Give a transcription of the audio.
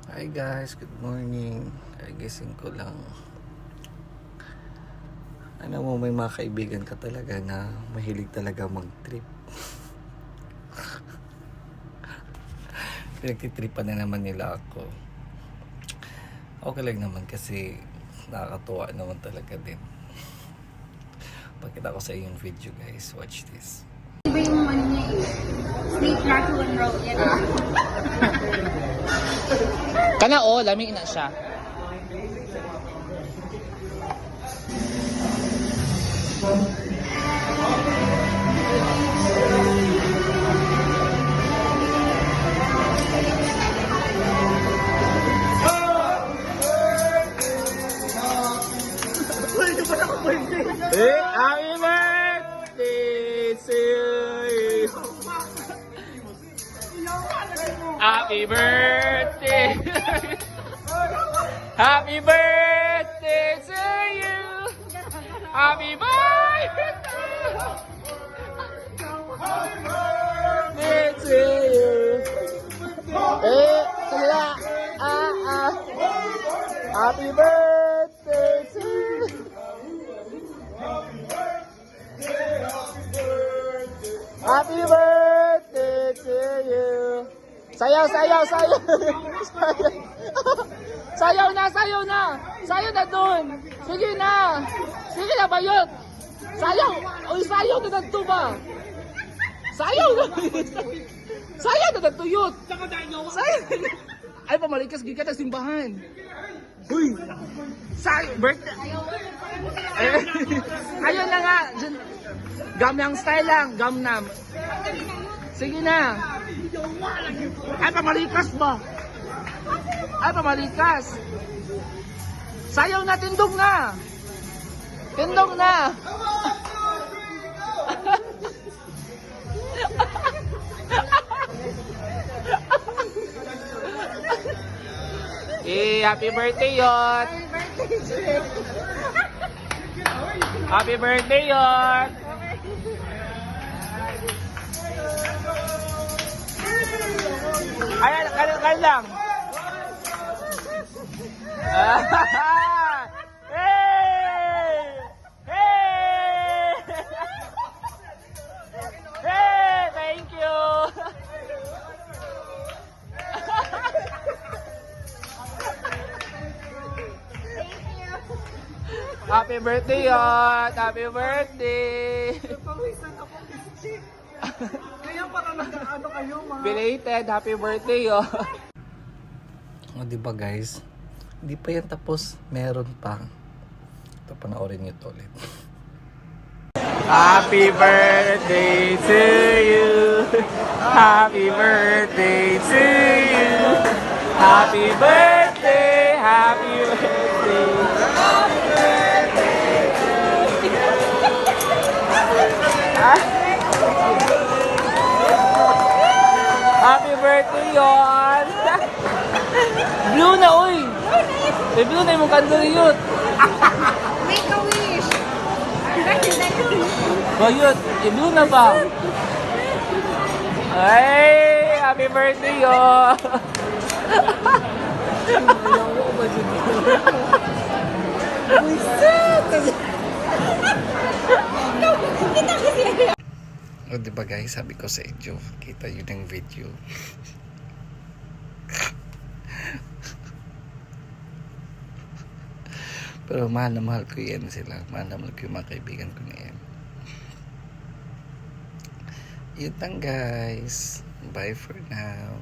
Hi guys, good morning. Gising ko lang. Ano mo, may mga kaibigan ka talaga na mahilig talaga mag-trip. Pinagtitripan na naman nila ako. Okay lang naman kasi nakakatuwa naman talaga din. Pakita ko sa iyo yung video guys. Watch this. Iba yung ano niya eh. Snake Raccoon Road yan. Kana o, lami na siya. Happy birthday to you. Happy birthday. Happy birthday to you. Happy birthday to you. Happy birthday to you. Happy birthday to you. Sayaw, sayaw, sayaw. Sayaw na, sayaw na. Sayaw na dun. Sige na. Sige na, bayot. Sayaw. Uy, sayaw na nagto ba? Sayaw na. Sayaw na nagtuyot. Sayaw. Ay, pamalikas, gigat ang simbahan. Uy. Sayaw. Birthday. Ayun na nga. Gamnang style lang. Gamnam. Sige na. Ay, pamalikas ba? Ay, pamalikas. Sayaw na, tindog na. Tindog na. Happy birthday, Yot. Happy birthday, Yot. Ay, kal lang. Hey! Hey! Hey! Thank you. Happy birthday, Yot. Happy birthday. Kaya para nag-ano kayo mga... Belated, happy birthday, yo. O diba guys? Hindi pa yan tapos. Meron pa. Ito, panoorin nyo ito ulit. Happy birthday to you. Happy birthday to you. Happy birthday, happy birthday. Happy birthday, yon. Blue na, uy. May blue na yung kandol yun. Make a wish. Bayot, blue na ba? Ay, happy birthday, yon. O diba guys, sabi ko sa inyo, kita yun ang video. Pero mahal na mahal ko yan sila. Mahal na mahal ko yung mga kaibigan ko na yan. Yun lang guys. Bye for now.